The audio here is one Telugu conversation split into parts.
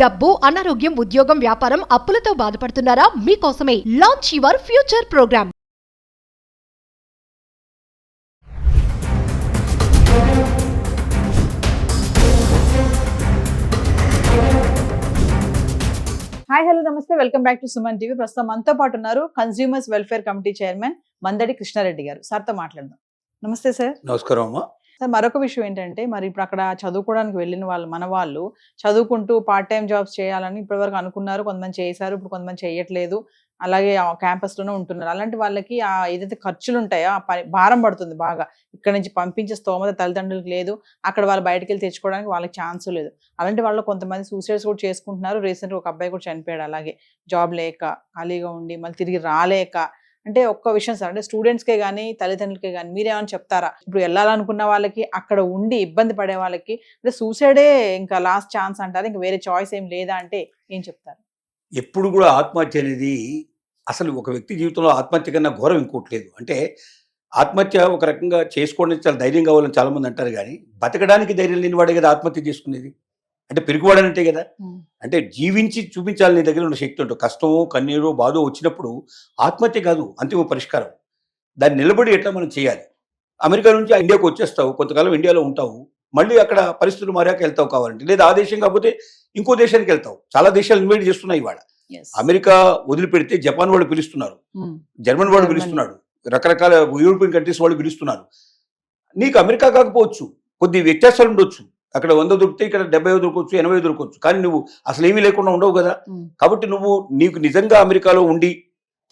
డబ్బు, అనారోగ్యం, ఉద్యోగం, వ్యాపారం, అప్పులతో బాధపడుతున్నారా? మీకోసమే launch your future program. Hi hello నమస్తే, welcome back to Suman TV. ప్రస్తుతం మనతో పాటు ఉన్నారు consumers welfare committee chairman Mandadi Krishnareddy గారు. సార్తో మాట్లాడదాం. నమస్తే సార్. నమస్కారం అమ్మా. సార్, మరొక విషయం ఏంటంటే, మరి ఇప్పుడు అక్కడ చదువుకోవడానికి వెళ్ళిన వాళ్ళు, మన వాళ్ళు చదువుకుంటూ పార్ట్ టైం జాబ్స్ చేయాలని ఇప్పటివరకు అనుకున్నారు, కొంతమంది చేశారు, ఇప్పుడు కొంతమంది చేయట్లేదు, అలాగే క్యాంపస్లోనే ఉంటున్నారు. అలాంటి వాళ్ళకి ఏదైతే ఖర్చులు ఉంటాయో ఆ భారం పడుతుంది బాగా. ఇక్కడ నుంచి పంపించే స్తోమత తల్లిదండ్రులకు లేదు, అక్కడ వాళ్ళు బయటకు వెళ్ళి తెచ్చుకోవడానికి వాళ్ళకి ఛాన్స్ లేదు. అలాంటి వాళ్ళు కొంతమంది సూసైడ్స్ కూడా చేసుకుంటున్నారు. రీసెంట్గా ఒక అబ్బాయి కూడా చనిపోయాడు, అలాగే జాబ్ లేక ఖాళీగా ఉండి మళ్ళీ తిరిగి రాలేక. అంటే ఒక్క విషయం సార్, అంటే స్టూడెంట్స్కే కానీ తల్లిదండ్రులకే కానీ మీరేమైనా చెప్తారా? ఇప్పుడు వెళ్ళాలనుకున్న వాళ్ళకి, అక్కడ ఉండి ఇబ్బంది పడే వాళ్ళకి, అంటే సూసైడే ఇంకా లాస్ట్ ఛాన్స్ అంటారు, ఇంకా వేరే చాయిస్ ఏం లేదా అంటే ఏం చెప్తారు? ఎప్పుడు కూడా ఆత్మహత్య అనేది అసలు ఒక వ్యక్తి జీవితంలో ఆత్మహత్య కన్నా ఘోరం ఇంకోటి లేదు. అంటే ఆత్మహత్య ఒక రకంగా చేసుకోవడానికి చాలా ధైర్యం కావాలని చాలామంది అంటారు, కానీ బతకడానికి ధైర్యం లేని వాడే కదా ఆత్మహత్య చేసుకునేది. అంటే పెరుగువాడనంటే కదా. అంటే జీవించి చూపించాలి నీ దగ్గర ఉన్న శక్తి ఉంటుంది. కష్టమో కన్నీరో బాధో వచ్చినప్పుడు ఆత్మహత్య కాదు అంతిమ పరిష్కారం. దాన్ని నిలబడి ఎట్లా మనం చేయాలి. అమెరికా నుంచి ఇండియాకు వచ్చేస్తావు, కొంతకాలం ఇండియాలో ఉంటావు, మళ్ళీ అక్కడ పరిస్థితులు మారాక వెళ్తావు కావాలంటే, లేదా ఆ దేశం కాకపోతే ఇంకో దేశానికి వెళ్తావు. చాలా దేశాలు ఇన్వైట్ చేస్తున్నాయి ఇవాళ. అమెరికా వదిలిపెడితే జపాన్ వాళ్ళు పిలుస్తున్నారు, జర్మన్ వాళ్ళు పిలుస్తున్నాడు, రకరకాల యూరోపియన్ కంట్రీస్ వాళ్ళు పిలుస్తున్నారు. నీకు అమెరికా కాకపోవచ్చు, కొద్ది వ్యత్యాసాలు ఉండొచ్చు. అక్కడ 100 దొరికితే ఇక్కడ 70 దొరకవచ్చు, 80 దొరకవచ్చు, కానీ నువ్వు అసలు ఏమీ లేకుండా ఉండవు కదా. కాబట్టి నీకు నిజంగా అమెరికాలో ఉండి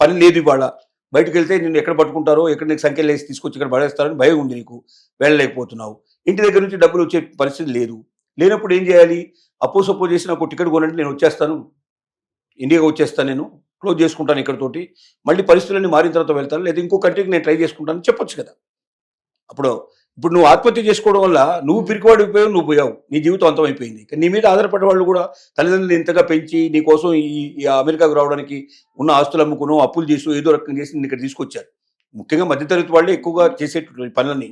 పని లేదు, ఇవాళ బయటకు వెళ్తే నిన్ను ఎక్కడ పట్టుకుంటారో, ఎక్కడ నీకు సంఖ్యలు వేసి తీసుకొచ్చి ఇక్కడ పడేస్తారని భయం ఉంది, నీకు వెళ్ళలేకపోతున్నావు. ఇంటి దగ్గర నుంచి డబ్బులు వచ్చే పరిస్థితి లేదు. లేనప్పుడు ఏం చేయాలి? సపోజ్ చేసి నాకు టికెట్ కొనండి, నేను వచ్చేస్తాను, ఇండియాకి వచ్చేస్తాను, నేను క్లోజ్ చేసుకుంటాను ఇక్కడతోటి, మళ్ళీ పరిస్థితులన్నీ మారిన తర్వాత వెళ్తాను, లేదా ఇంకో కంట్రీకి నేను ట్రై చేసుకుంటాను చెప్పొచ్చు కదా. ఇప్పుడు నువ్వు ఆత్మహత్య చేసుకోవడం వల్ల నువ్వు పిరికివాడికి పోయావు, నువ్వు పోయావు, నీ జీవితం అంతం అయిపోయింది. నీ మీద ఆధారపడే వాళ్ళు కూడా తల్లిదండ్రులు ఇంతగా పెంచి నీ కోసం ఈ అమెరికాకు రావడానికి ఉన్న ఆస్తులు అమ్ముకునో అప్పులు చేసి ఏదో రకంగా చేసి నేను ఇక్కడ తీసుకొచ్చారు. ముఖ్యంగా మధ్యతరగతి వాళ్ళే ఎక్కువగా చేసేటువంటి పనులని.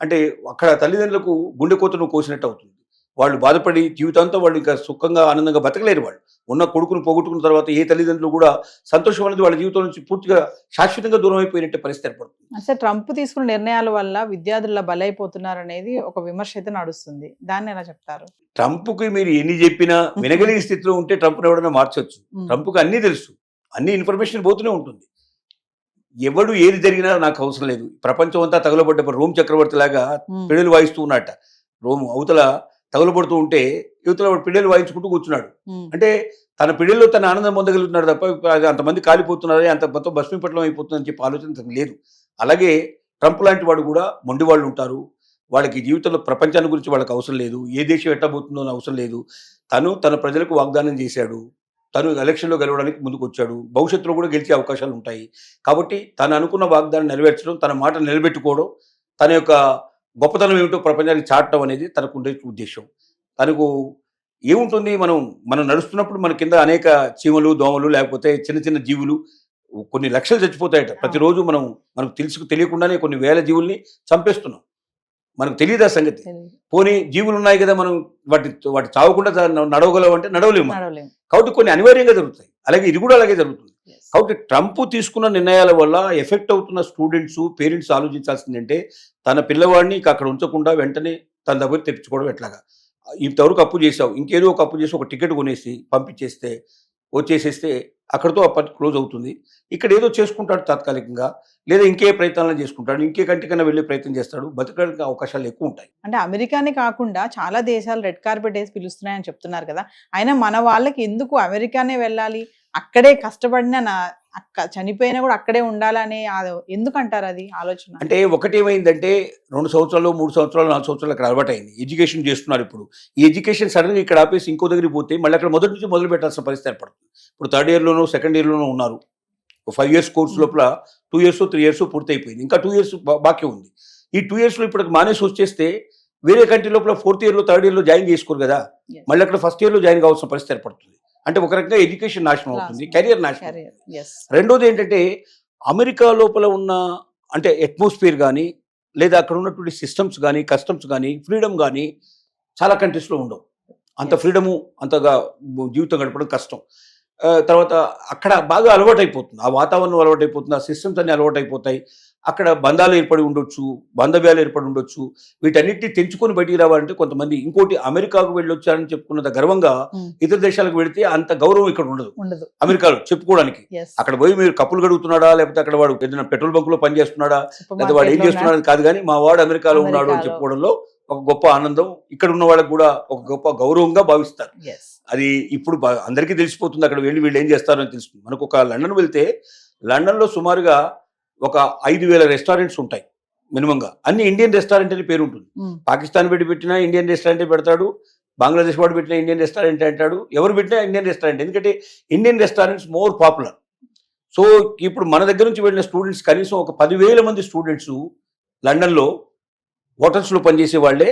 అంటే అక్కడ తల్లిదండ్రులకు గుండె కోత నువ్వు కోసినట్టు అవుతుంది. వాళ్ళు బాధపడి జీవితాంతం వాళ్ళు ఇంకా సుఖంగా ఆనందంగా బతకలేరు. వాళ్ళు ఉన్న కొడుకును పోగొట్టుకున్న తర్వాత ఏ తల్లిదండ్రులు కూడా సంతోషం అనేది వాళ్ళ జీవితం నుంచి పూర్తిగా శాశ్వతంగా దూరం అయిపోయినట్టు పరిస్థితి ఏర్పడుతుంది. అంటే ట్రంప్ తీసుకున్న నిర్ణయాల వల్ల విద్యార్థుల బలైపోతున్నారు అనేది ఒక విమర్శ అయితే నడుస్తుంది. దాన్ని ఎలా చెప్తారు? ట్రంప్కి మీరు ఎన్ని చెప్పినా వినగలిగే స్థితిలో ఉంటే ట్రంప్ని ఎవడైనా మార్చొచ్చు. ట్రంప్కి అన్నీ తెలుసు, అన్ని ఇన్ఫర్మేషన్ పోతూనే ఉంటుంది. ఎవడు ఏది జరిగినా నాకు అవసరం లేదు, ప్రపంచం అంతా తగలబడ్డ రోమ్ చక్రవర్తి లాగా పిడులు వాయిస్తూ ఉన్నట్ట. రోమ్ అవతల తగులబడుతూ ఉంటే యువతలో పిల్లలు వాయించుకుంటూ కూర్చున్నాడు. అంటే తన పిల్లల్లో తన ఆనందం పొందగలుగుతున్నాడు తప్ప అంతమంది కాలిపోతున్నారే, అంత మొత్తం భస్మీపట్లం అయిపోతుందని చెప్పి ఆలోచన లేదు. అలాగే ట్రంప్ లాంటి వాడు కూడా మొండి వాళ్ళు ఉంటారు. వాళ్ళకి జీవితంలో ప్రపంచాన్ని గురించి వాళ్ళకి అవసరం లేదు, ఏ దేశం ఎట్టబోతుందో అని అవసరం లేదు. తన ప్రజలకు వాగ్దానం చేశాడు, తను ఎలక్షన్లో గెలవడానికి ముందుకు వచ్చాడు, భవిష్యత్తులో కూడా గెలిచే అవకాశాలు ఉంటాయి. కాబట్టి తను అనుకున్న వాగ్దానం నెరవేర్చడం, తన మాట నిలబెట్టుకోవడం, తన యొక్క గొప్పతనం ఏమిటో ప్రపంచానికి చాటడం అనేది తనకు ఉండే ఉద్దేశం. తనకు ఏముంటుంది, మనం నడుస్తున్నప్పుడు మన కింద అనేక చీమలు, దోమలు, లేకపోతే చిన్న చిన్న జీవులు కొన్ని లక్షలు చచ్చిపోతాయట ప్రతిరోజు. మనకు తెలియకుండానే కొన్ని వేల జీవుల్ని చంపేస్తున్నాం, మనకు తెలియదు ఆ సంగతి. పోనీ జీవులు ఉన్నాయి కదా, మనం వాటి చావకుండా నడవగలవంటే నడవలేము. కాబట్టి కొన్ని అనివార్యంగా జరుగుతాయి. అలాగే ఇది కూడా అలాగే జరుగుతుంది. కాబట్టి ట్రంప్ తీసుకున్న నిర్ణయాల వల్ల ఎఫెక్ట్ అవుతున్న స్టూడెంట్స్, పేరెంట్స్ ఆలోచించాల్సిందంటే తన పిల్లవాడిని అక్కడ ఉంచకుండా వెంటనే తన దగ్గర తెప్పించుకోవడం ఎట్లాగా. ఇంతవరకు అప్పు చేసావు, ఇంకేదో ఒక అప్పు చేసి ఒక టికెట్ కొనేసి పంపించేస్తే వచ్చేసేస్తే అక్కడితో ఆ పని క్లోజ్ అవుతుంది. ఇక్కడ ఏదో చేసుకుంటాడు తాత్కాలికంగా, లేదా ఇంకే ప్రయత్నాలు చేసుకుంటాడు, ఇంకే కంటికన్నా వెళ్ళే ప్రయత్నం చేస్తాడు, బతకడానికి అవకాశాలు ఎక్కువ ఉంటాయి. అంటే అమెరికానే కాకుండా చాలా దేశాలు రెడ్ కార్పెట్ వేసి పిలుస్తున్నాయని చెప్తున్నారు కదా. అయినా మన వాళ్ళకి ఎందుకు అమెరికానే వెళ్ళాలి, అక్కడే కష్టపడినా చనిపోయినా కూడా అక్కడే ఉండాలని ఎందుకు అంటారు? అది ఆలోచన అంటే ఒకటేమైందంటే 2 సంవత్సరాలు 3 సంవత్సరాలు 4 సంవత్సరాలు అక్కడ అలవాటు అయింది, ఎడ్యుకేషన్ చేస్తున్నారు. ఇప్పుడు ఈ ఎడ్యుకేషన్ సడన్గా ఇక్కడ ఆపేసి ఇంకో దగ్గరికి పోతే మళ్ళీ అక్కడ మొదటి నుంచి మొదలు పెట్టాల్సిన పరిస్థితి ఏర్పడుతుంది. ఇప్పుడు 3rd ఇయర్లోనూ 2nd ఇయర్లోనూ ఉన్నారు. 5 years కోర్స్ లోపల 2 years 3 years పూర్తి అయిపోయింది, ఇంకా 2 years బాకీ ఉంది. ఈ 2 yearsలో ఇప్పుడు మానేసి వచ్చేస్తే వేరే కంట్రీ లోపల 4th ఇయర్లో 3rd ఇయర్లో జాయిన్ చేసుకోరు కదా, మళ్ళీ అక్కడ 1st ఇయర్లో జాయిన్ కావాల్సిన పరిస్థితి ఏర్పడుతుంది. అంటే ఒక రకంగా ఎడ్యుకేషన్ నాశనం అవుతుంది, కెరియర్ నాశనం అవుతుంది. రెండోది ఏంటంటే అమెరికా లోపల ఉన్న అంటే అట్మాస్ఫియర్ కానీ, లేదా అక్కడ ఉన్నటువంటి సిస్టమ్స్ కానీ, కస్టమ్స్ కానీ, ఫ్రీడమ్ కానీ చాలా కంట్రీస్లో ఉండవు. అంత Yes. ఫ్రీడము అంతగా జీవితం గడపడం కష్టం. తర్వాత అక్కడ బాగా అలవాటైపోతుంది, ఆ వాతావరణం అలవాటైపోతుంది, ఆ సిస్టమ్స్ అన్ని అలవాటైపోతాయి. అక్కడ బంధాలు ఏర్పడి ఉండొచ్చు, బాంధవ్యాలు ఏర్పడి ఉండొచ్చు. వీటన్నిటిని తెంచుకొని బయటికి రావాలంటే కొంతమంది, ఇంకోటి అమెరికాకు వెళ్ళొచ్చారని చెప్పుకున్నంత గర్వంగా Hmm. ఇతర దేశాలకు వెళితే అంత గౌరవం ఇక్కడ ఉండదు ఉండదు. అమెరికాలో చెప్పుకోవడానికి. Yes. అక్కడ పోయి మీరు కప్పులు గడుగుతున్నాడా, లేకపోతే అక్కడ వాడు ఏదైనా పెట్రోల్ బంకులో పనిచేస్తున్నాడా, లేకపోతే వాడు ఏం చేస్తున్నాడు కాదు, కానీ మా వాడు అమెరికాలో ఉన్నాడు అని అమెరికాలో. చెప్పుకోవడంలో ఒక గొప్ప ఆనందం, ఇక్కడ ఉన్న వాళ్ళకి కూడా ఒక గొప్ప గౌరవంగా భావిస్తారు. Yes. అది ఇప్పుడు అందరికీ తెలిసిపోతుంది, అక్కడ వెళ్ళి వీళ్ళు ఏం చేస్తారో అని తెలుస్తుంది. మనకు ఒక లండన్ వెళ్తే లండన్లో సుమారుగా ఒక 5,000 రెస్టారెంట్స్ ఉంటాయి మినిమంగా. అన్ని ఇండియన్ రెస్టారెంట్ అని పేరు ఉంటుంది. Hmm. పాకిస్తాన్ పెట్టినా ఇండియన్ రెస్టారెంటే పెడతాడు, బంగ్లాదేశ్ వాడు పెట్టినా ఇండియన్ రెస్టారెంట్ అంటాడు, ఎవరు పెట్టినా ఇండియన్ రెస్టారెంట్. ఎందుకంటే Indian restaurants more popular. So ఇప్పుడు మన దగ్గర నుంచి వెళ్ళిన స్టూడెంట్స్ కనీసం ఒక 10,000 మంది స్టూడెంట్స్ లండన్లో హోటల్స్లో పనిచేసే వాళ్ళే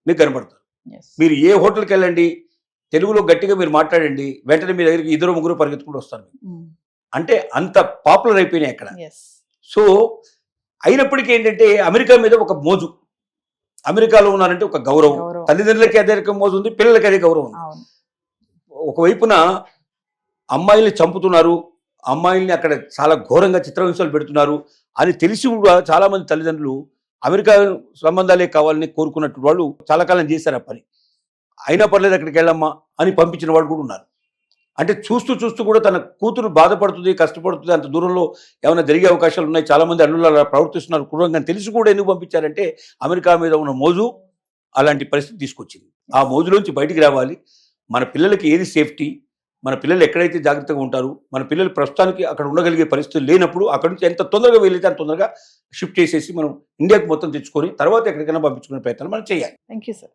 మీకు కనబడతారు. Yes. మీరు ఏ హోటల్కి వెళ్ళండి, తెలుగులో గట్టిగా మీరు మాట్లాడండి, వెంటనే మీ దగ్గరికి 2-3 పరిగెత్తుకుంటూ వస్తారు. Hmm. అంటే అంత పాపులర్ అయిపోయినాయి అక్కడ. Yes. సో అయినప్పటికీ ఏంటంటే అమెరికా మీద ఒక మోజు, అమెరికాలో ఉన్నారంటే ఒక గౌరవం. గౌరవం. తల్లిదండ్రులకి అదే రకం మోజు ఉంది, పిల్లలకి అదే గౌరవం ఉంది. అవును. ఒకవైపున అమ్మాయిల్ని చంపుతున్నారు, అమ్మాయిల్ని అక్కడ చాలా ఘోరంగా చిత్రహింసలు పెడుతున్నారు అని తెలిసి కూడా చాలా మంది తల్లిదండ్రులు అమెరికా సంబంధాలే కావాలని కోరుకున్నట్టు వాళ్ళు చాలా కాలం చేశారు ఆ పని. అయినా పర్లేదు అక్కడికి వెళ్ళమ్మా అని పంపించిన వాళ్ళు కూడా ఉన్నారు. అంటే చూస్తూ చూస్తూ కూడా తన కూతురు బాధపడుతుంది, కష్టపడుతుంది, అంత దూరంలో ఏమైనా జరిగే అవకాశాలు ఉన్నాయి, చాలా మంది అల్లుళ్ళు అలా ప్రవర్తిస్తున్నారు క్రూరంగా తెలిసి కూడా ఎందుకు పంపించారంటే అమెరికా మీద ఉన్న మోజు అలాంటి పరిస్థితి తీసుకొచ్చింది. ఆ మోజులోంచి బయటికి రావాలి. మన పిల్లలకి ఏది సేఫ్టీ, మన పిల్లలు ఎక్కడైతే జాగ్రత్తగా ఉంటారు, మన పిల్లలు ప్రస్తుతానికి అక్కడ ఉండగలిగే పరిస్థితులు లేనప్పుడు అక్కడ నుంచి ఎంత తొందరగా వెళ్ళితే అంత తొందరగా షిఫ్ట్ చేసేసి మనం ఇండియాకి మొత్తం తెచ్చుకొని తర్వాత ఎక్కడికైనా పంపించుకునే ప్రయత్నం మనం చేయాలి. Thank you, sir.